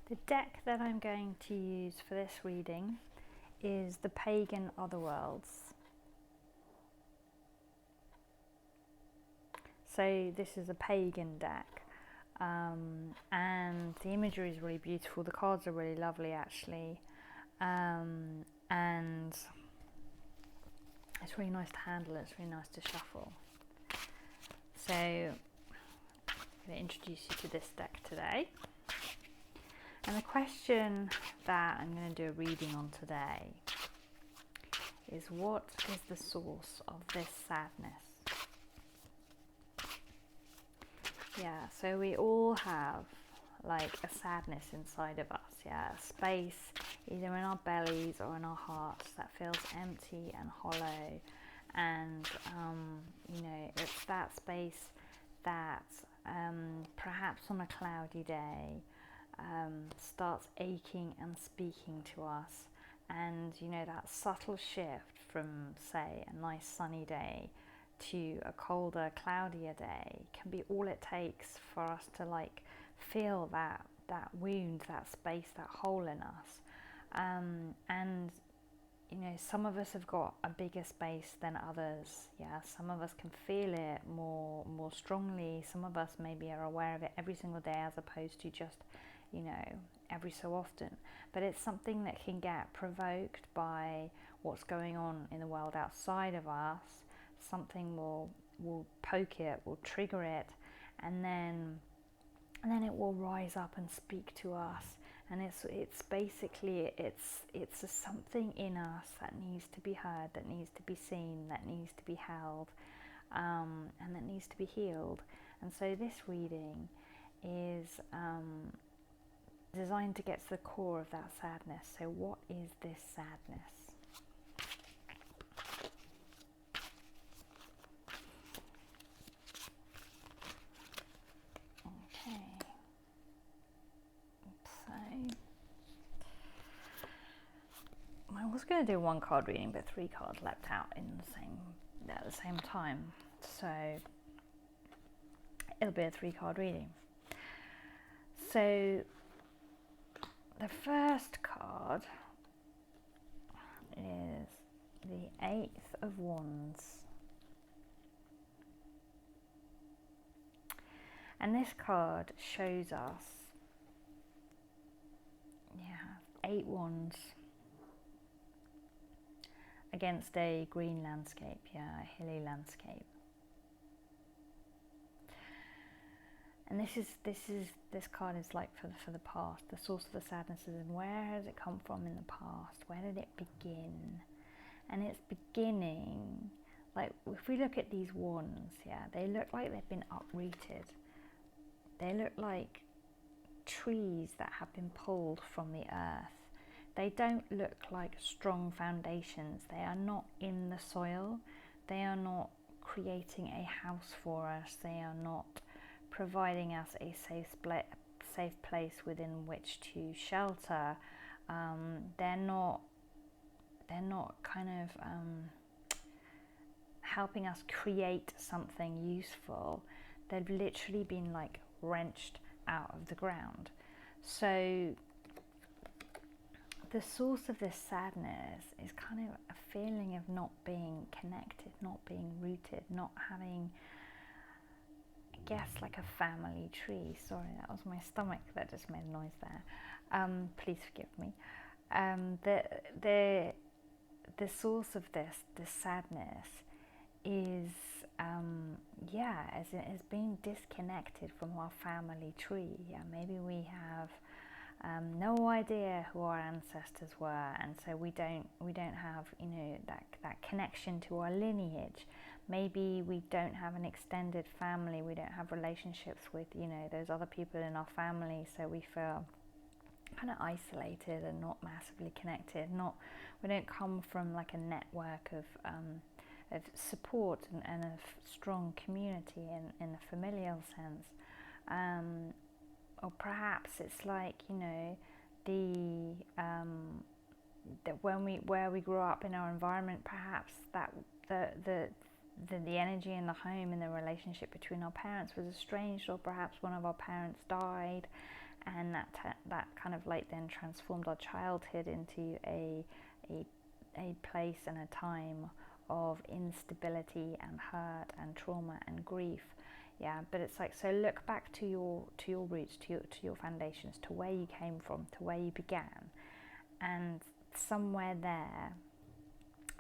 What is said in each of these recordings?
The deck that I'm going to use for this reading is the Pagan Otherworlds. So this is a pagan deck, and the imagery is really beautiful. The cards are really lovely actually, and it's really nice to handle. It's really nice to shuffle. So I'm going to introduce you to this deck today. And the question that I'm going to do a reading on today is, what is the source of this sadness? Yeah, so we all have like a sadness inside of us, yeah, a space either in our bellies or in our hearts that feels empty and hollow, and you know, it's that space that perhaps on a cloudy day starts aching and speaking to us, and you know, that subtle shift from, say, a nice sunny day to a colder, cloudier day can be all it takes for us to like feel that wound, that space, that hole in us. And you know, some of us have got a bigger space than others. Yeah, some of us can feel it more strongly. Some of us maybe are aware of it every single day, as opposed to just, you know, every so often. But it's something that can get provoked by what's going on in the world outside of us. Something will poke it, will trigger it, and then it will rise up and speak to us. And it's basically it's a something in us that needs to be heard, that needs to be seen, that needs to be held, and that needs to be healed. And so this reading is designed to get to the core of that sadness. So what is this sadness? I was going to do one card reading, but 3 cards leapt out at the same time, so it'll be a 3 card reading. So the first card is the 8th of Wands, and this card shows us, 8 wands against a green landscape, a hilly landscape. And this card is like for the past, the source of the sadness is, and where has it come from in the past? Where did it begin? And it's beginning, like if we look at these wands, they look like they've been uprooted. They look like trees that have been pulled from the earth. They don't look like strong foundations. They are not in the soil. They are not creating a house for us. They are not providing us a safe place within which to shelter. They're not kind of helping us create something useful. They've literally been like wrenched out of the ground. So the source of this sadness is kind of a feeling of not being connected, not being rooted, not having, I guess, like a family tree. Sorry, that was my stomach that just made a noise there. Please forgive me. The source of this sadness is as being disconnected from our family tree. Maybe we have no idea who our ancestors were, and so we don't have, you know, that connection to our lineage. Maybe we don't have an extended family. We don't have relationships with, you know, those other people in our family, so we feel kind of isolated and not massively connected. We don't come from like a network of support and a strong community in a familial sense. Or perhaps it's like, you know, where we grew up in our environment, perhaps that the energy in the home and the relationship between our parents was estranged, or perhaps one of our parents died, and that kind of like then transformed our childhood into a place and a time of instability and hurt and trauma and grief. Yeah, but it's like, so look back to your roots, to your foundations, to where you came from, to where you began, and somewhere there,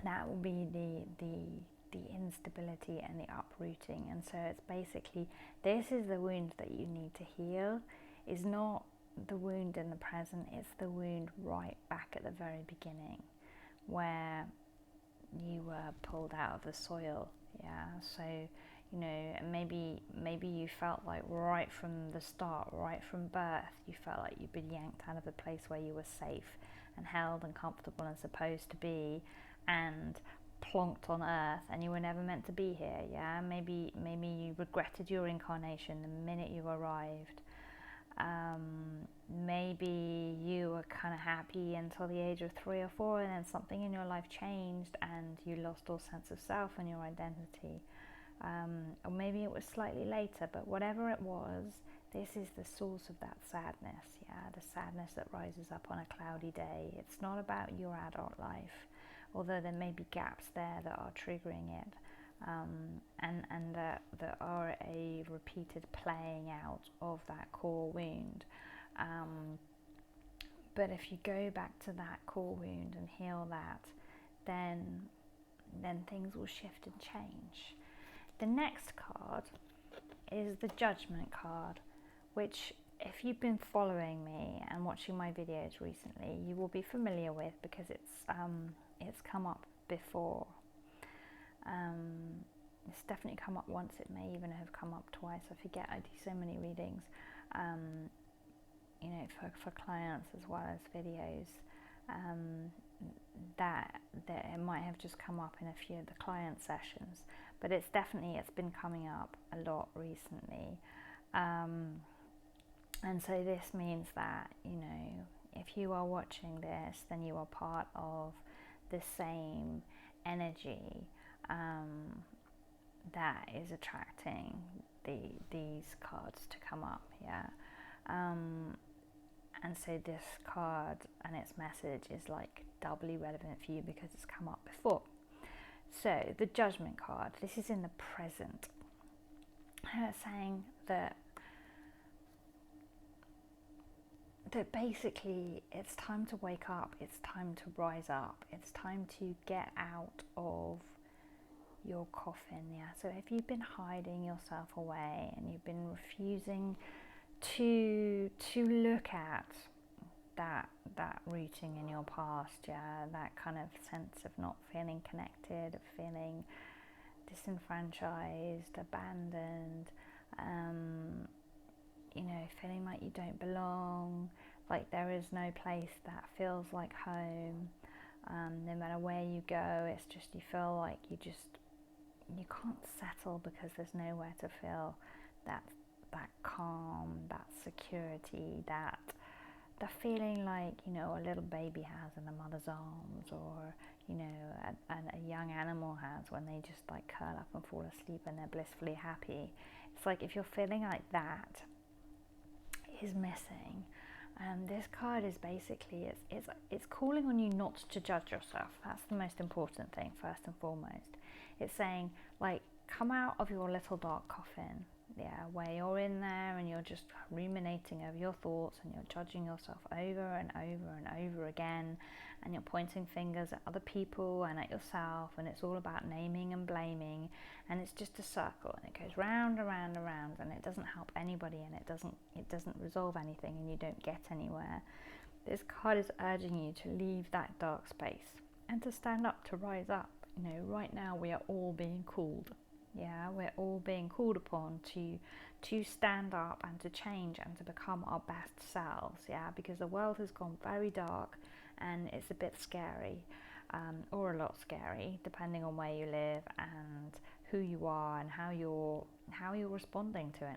that will be the instability and the uprooting. And so it's basically, this is the wound that you need to heal. Is not the wound in the present, it's the wound right back at the very beginning, where you were pulled out of the soil. Yeah, so you know, maybe you felt like right from the start, right from birth, you felt like you'd been yanked out of the place where you were safe and held and comfortable and supposed to be, and plonked on earth, and you were never meant to be here. Yeah, maybe you regretted your incarnation the minute you arrived. Maybe you were kind of happy until the age of 3 or 4, and then something in your life changed and you lost all sense of self and your identity. Or maybe it was slightly later, but whatever it was, this is the source of that sadness. Yeah, the sadness that rises up on a cloudy day. It's not about your adult life, although there may be gaps there that are triggering it. And there are a repeated playing out of that core wound. But if you go back to that core wound and heal that, then things will shift and change. The next card is the Judgment card, which, if you've been following me and watching my videos recently, you will be familiar with, because it's come up before. It's definitely come up once. It may even have come up twice. I forget. I do so many readings, you know, for clients as well as videos. That it might have just come up in a few of the client sessions, but it's been coming up a lot recently. And so this means that, you know, if you are watching this, then you are part of the same energy that is attracting these cards to come up. Yeah. And so this card and its message is like doubly relevant for you because it's come up before. So the Judgment card, this is in the present. It's saying that basically it's time to wake up, it's time to rise up, it's time to get out of your coffin. Yeah, so if you've been hiding yourself away and you've been refusing to look at that rooting in your past, yeah, that kind of sense of not feeling connected, of feeling disenfranchised, abandoned, you know, feeling like you don't belong, like there is no place that feels like home. No matter where you go, it's just, you feel like you can't settle because there's nowhere to feel that calm, that security, that the feeling like, you know, a little baby has in a mother's arms, or, you know, a young animal has when they just like curl up and fall asleep and they're blissfully happy. It's like, if you're feeling like that is missing, this card is basically, it's calling on you not to judge yourself. That's the most important thing, first and foremost. It's saying, like, come out of your little dark coffin, yeah, where you're in there and you're just ruminating over your thoughts and you're judging yourself over and over and over again, and you're pointing fingers at other people and at yourself, and it's all about naming and blaming, and it's just a circle, and it goes round and round and round, and it doesn't help anybody, and it doesn't resolve anything, and you don't get anywhere. This card is urging you to leave that dark space and to stand up, to rise up. You know, right now we are all being called. Yeah, we're all being called upon to stand up and to change and to become our best selves. Yeah, because the world has gone very dark and it's a bit scary, or a lot scary, depending on where you live and who you are and how you're responding to it,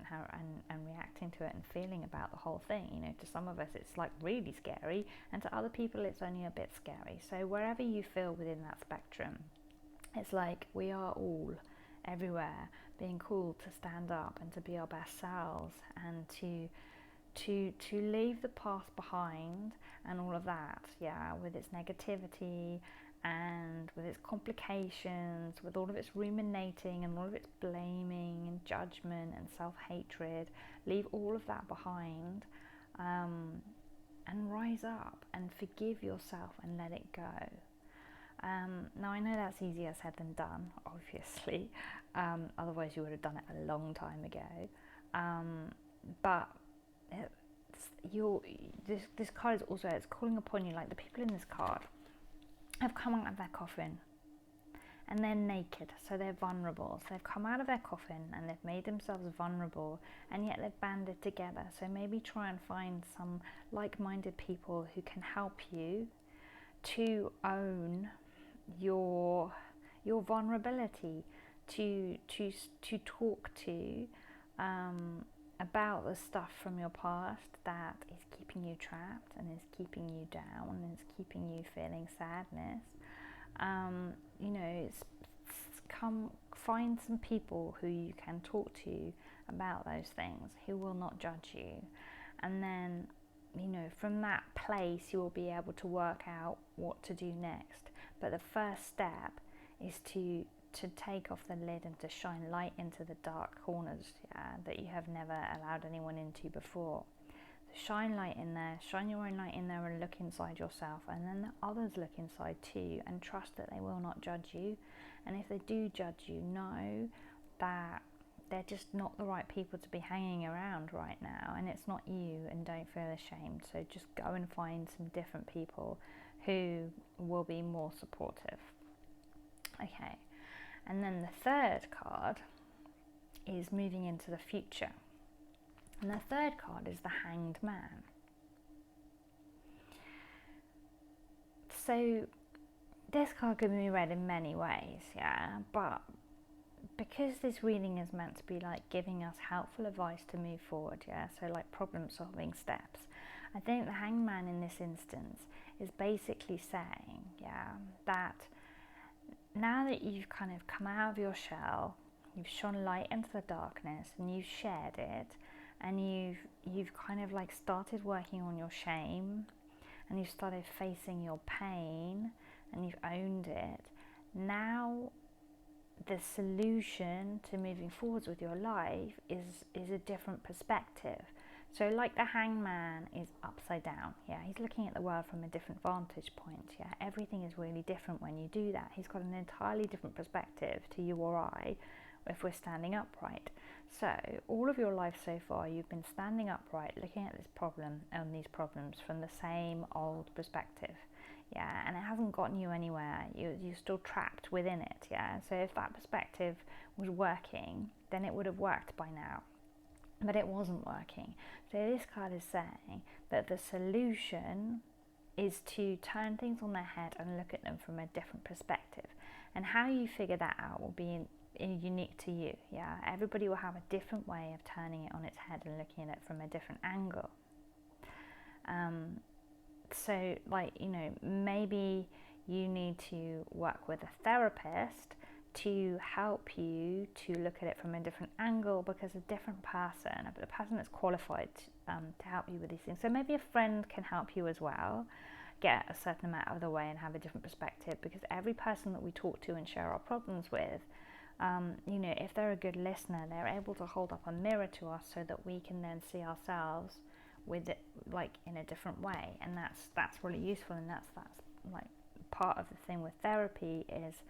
and reacting to it and feeling about the whole thing. You know, to some of us it's like really scary, and to other people it's only a bit scary. So wherever you feel within that spectrum, it's like we are all everywhere being called to stand up and to be our best selves, and to to leave the past behind and all of that, yeah, with its negativity and with its complications, with all of its ruminating and all of its blaming and judgment and self-hatred. Leave all of that behind, and rise up and forgive yourself and let it go. Now I know that's easier said than done, obviously. Otherwise you would have done it a long time ago. But this card is also, it's calling upon you, like the people in this card have come out of their coffin and they're naked, so they're vulnerable. So they've come out of their coffin and they've made themselves vulnerable, and yet they've banded together. So maybe try and find some like-minded people who can help you to own your vulnerability, to talk to about the stuff from your past that is keeping you trapped and is keeping you down and is keeping you feeling sadness. Come find some people who you can talk to about those things, who will not judge you, and then from that place you will be able to work out what to do next. But the first step is to take off the lid and to shine light into the dark corners, that you have never allowed anyone into before. So shine light in there, shine your own light in there, and look inside yourself, and then the others look inside too, and trust that they will not judge you. And if they do judge you, know that they're just not the right people to be hanging around right now, and it's not you, and don't feel ashamed. So just go and find some different people who will be more supportive. Okay, and then the third card is moving into the future, and the third card is the Hanged Man. So this card can be read in many ways, but because this reading is meant to be like giving us helpful advice to move forward, so like problem solving steps, I think the Hanged Man in this instance is basically saying, that now that you've kind of come out of your shell, you've shone light into the darkness and you've shared it, and you've kind of like started working on your shame, and you've started facing your pain, and you've owned it. Now the solution to moving forwards with your life is a different perspective. So like the Hanged Man is upside down, he's looking at the world from a different vantage point, everything is really different when you do that. He's got an entirely different perspective to you or I if we're standing upright. So all of your life so far you've been standing upright, looking at this problem and these problems from the same old perspective, and it hasn't gotten you anywhere. You're still trapped within it, so if that perspective was working, then it would have worked by now, but it wasn't working. So this card is saying that the solution is to turn things on their head and look at them from a different perspective, and how you figure that out will be unique to you. Everybody will have a different way of turning it on its head and looking at it from a different angle. So maybe you need to work with a therapist to help you to look at it from a different angle, because a different person, a person that's qualified to help you with these things. So maybe a friend can help you as well, get a certain amount of the way and have a different perspective, because every person that we talk to and share our problems with, if they're a good listener, they're able to hold up a mirror to us so that we can then see ourselves with it like in a different way. And that's really useful, and that's like part of the thing with therapy is,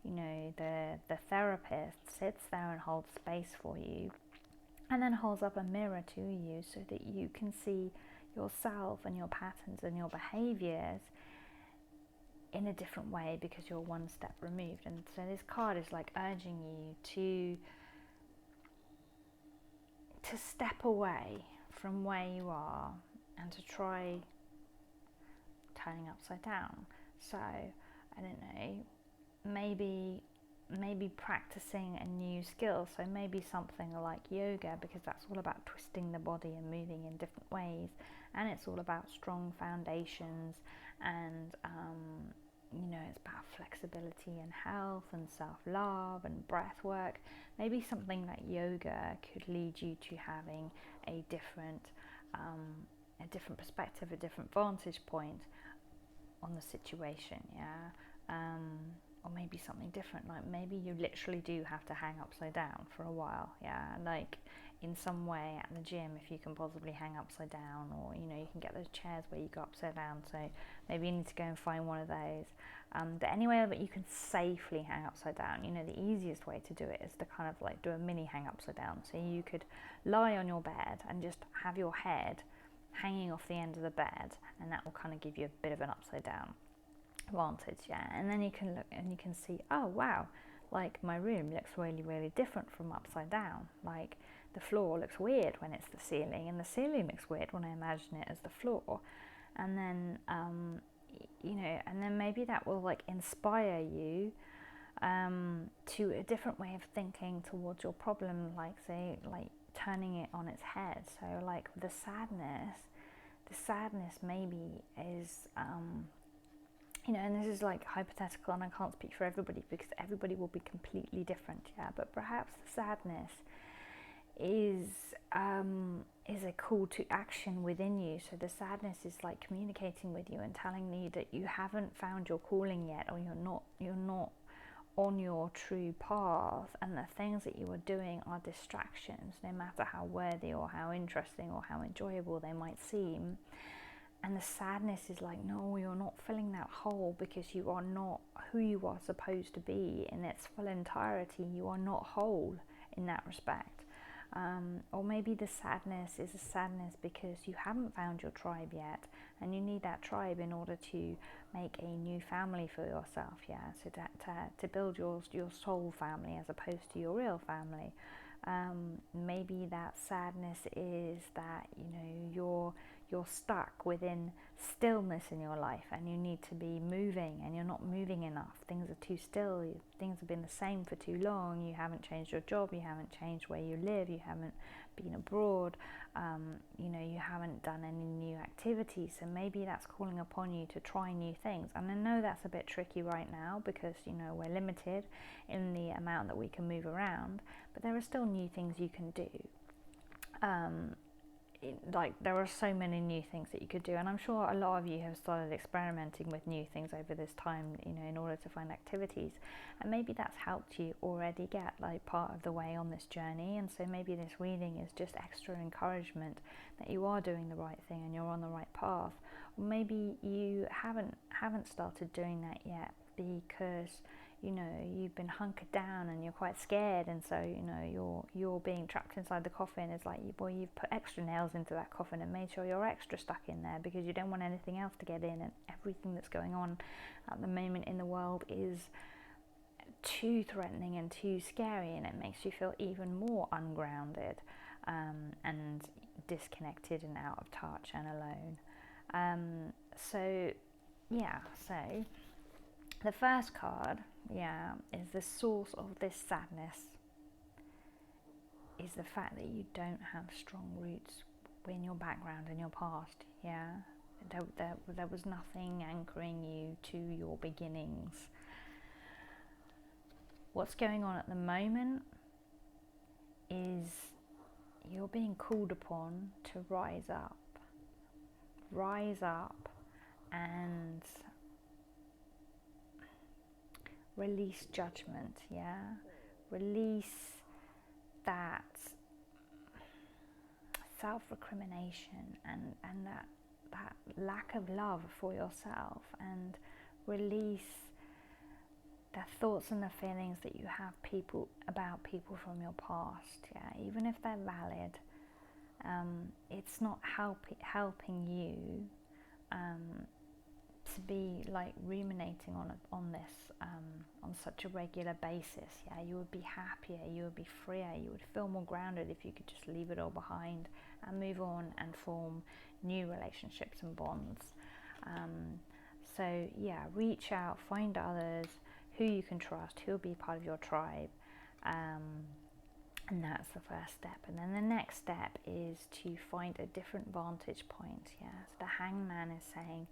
the therapist sits there and holds space for you, and then holds up a mirror to you so that you can see yourself and your patterns and your behaviors in a different way, because you're one step removed. And so this card is like urging you to step away from where you are and to try turning upside down. So I don't know, maybe practicing a new skill, so maybe something like yoga, because that's all about twisting the body and moving in different ways, and it's all about strong foundations, and it's about flexibility and health and self-love and breath work. Maybe something like yoga could lead you to having a different a different perspective, a different vantage point on the situation, or maybe something different, like maybe you literally do have to hang upside down for a while, like in some way at the gym, if you can possibly hang upside down, or you can get those chairs where you go upside down, so maybe you need to go and find one of those. But anyway, that you can safely hang upside down, the easiest way to do it is to kind of like do a mini hang upside down. So you could lie on your bed and just have your head hanging off the end of the bed, and that will kind of give you a bit of an upside down vantage, and then you can look and you can see, oh wow, like my room looks really, really different from upside down. Like the floor looks weird when it's the ceiling, and the ceiling looks weird when I imagine it as the floor. And then and then maybe that will like inspire you to a different way of thinking towards your problem, like say like turning it on its head. So like the sadness maybe is and this is like hypothetical, and I can't speak for everybody because everybody will be completely different, but perhaps the sadness is a call to action within you. So the sadness is like communicating with you and telling you that you haven't found your calling yet, or you're not on your true path, and the things that you are doing are distractions, no matter how worthy or how interesting or how enjoyable they might seem. And the sadness is like, no, you're not filling that hole, because you are not who you are supposed to be in its full entirety. You are not whole in that respect. Or maybe the sadness is a sadness because you haven't found your tribe yet, and you need that tribe in order to make a new family for yourself, so to build your soul family as opposed to your real family. Maybe that sadness is that you're stuck within stillness in your life, and you need to be moving, and you're not moving enough. Things are too still. Things have been the same for too long. You haven't changed your job. You haven't changed where you live. You haven't been abroad. You haven't done any new activities. So maybe that's calling upon you to try new things. And I know that's a bit tricky right now because we're limited in the amount that we can move around, but there are still new things you can do. Like there are so many new things that you could do, and I'm sure a lot of you have started experimenting with new things over this time, in order to find activities, and maybe that's helped you already get like part of the way on this journey. And so maybe this reading is just extra encouragement that you are doing the right thing and you're on the right path. Or maybe you haven't started doing that yet because you've been hunkered down and you're quite scared, and so you're being trapped inside the coffin. It's like, well, you've put extra nails into that coffin and made sure you're extra stuck in there because you don't want anything else to get in, and everything that's going on at the moment in the world is too threatening and too scary, and it makes you feel even more ungrounded and disconnected and out of touch and alone. So the first card, is the source of this sadness is the fact that you don't have strong roots in your background and your past. There was nothing anchoring you to your beginnings. What's going on at the moment is you're being called upon to rise up and release judgment, release that self-recrimination and that lack of love for yourself, and release the thoughts and the feelings that you have about people from your past, even if they're valid. It's not helping you to be like ruminating on this on such a regular basis. You would be happier, you would be freer, you would feel more grounded if you could just leave it all behind and move on and form new relationships and bonds. So reach out, find others who you can trust, who will be part of your tribe, and that's the first step. And then the next step is to find a different vantage point. So the Hangman is saying,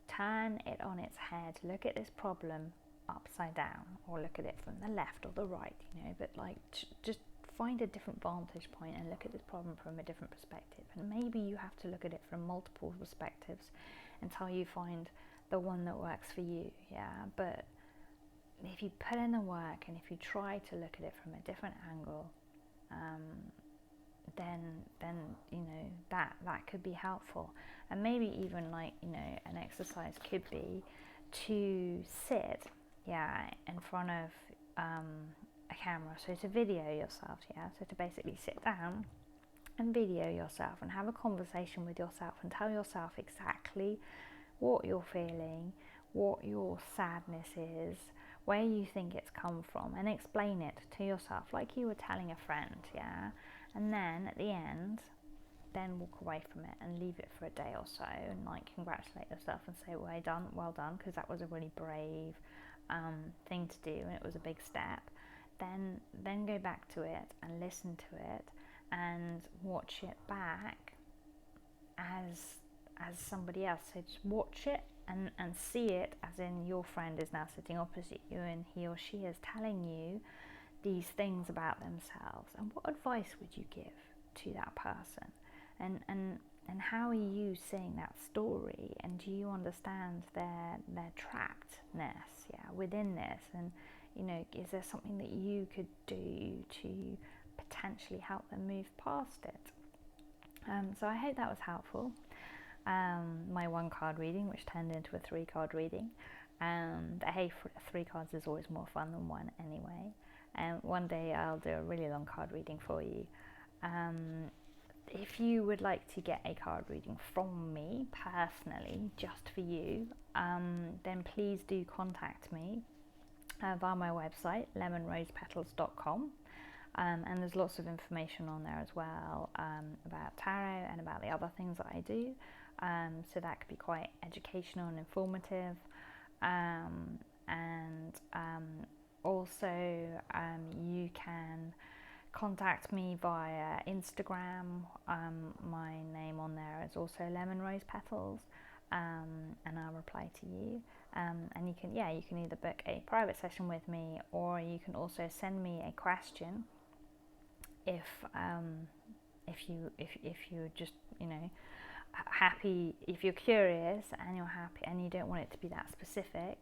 turn it on its head, look at this problem upside down, or look at it from the left or the right, but like just find a different vantage point and look at this problem from a different perspective. And maybe you have to look at it from multiple perspectives until you find the one that works for you. But if you put in the work and if you try to look at it from a different angle, then that could be helpful. And maybe even an exercise could be to sit in front of a camera, so to video yourself, so to basically sit down and video yourself and have a conversation with yourself and tell yourself exactly what you're feeling, what your sadness is, where you think it's come from, and explain it to yourself like you were telling a friend. And then at the end, then walk away from it and leave it for a day or so and congratulate yourself and say, well done, because that was a really brave thing to do and it was a big step. Then go back to it and listen to it and watch it back as somebody else. So just watch it and see it as in your friend is now sitting opposite you and he or she is telling you these things about themselves. And what advice would you give to that person? And how are you seeing that story? And do you understand their trappedness within this? And is there something that you could do to potentially help them move past it? So I hope that was helpful. My 1 card reading, which turned into a 3 card reading. Hey, 3 cards is always more fun than 1 anyway. One day I'll do a really long card reading for you. If you would like to get a card reading from me personally, just for you, then please do contact me via my website, lemonrosepetals.com. And there's lots of information on there as well about tarot and about the other things that I do. So that could be quite educational and informative. Also, you can contact me via Instagram. My name on there is also Lemon Rose Petals, and I'll reply to you. And you can either book a private session with me, or you can also send me a question if you're just happy, if you're curious and you're happy and you don't want it to be that specific,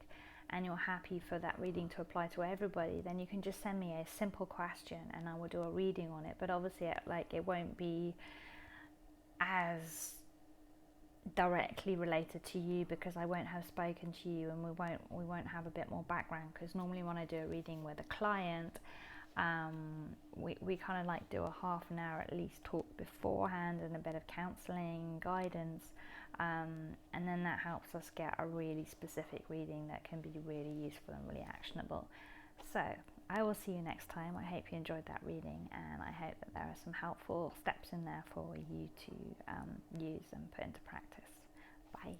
and you're happy for that reading to apply to everybody, then you can just send me a simple question and I will do a reading on it. But obviously it won't be as directly related to you, because I won't have spoken to you, and we won't have a bit more background, because normally when I do a reading with a client, we kind of do a half an hour at least talk beforehand and a bit of counselling, guidance, and then that helps us get a really specific reading that can be really useful and really actionable. So I will see you next time. I hope you enjoyed that reading, and I hope that there are some helpful steps in there for you to use and put into practice. Bye.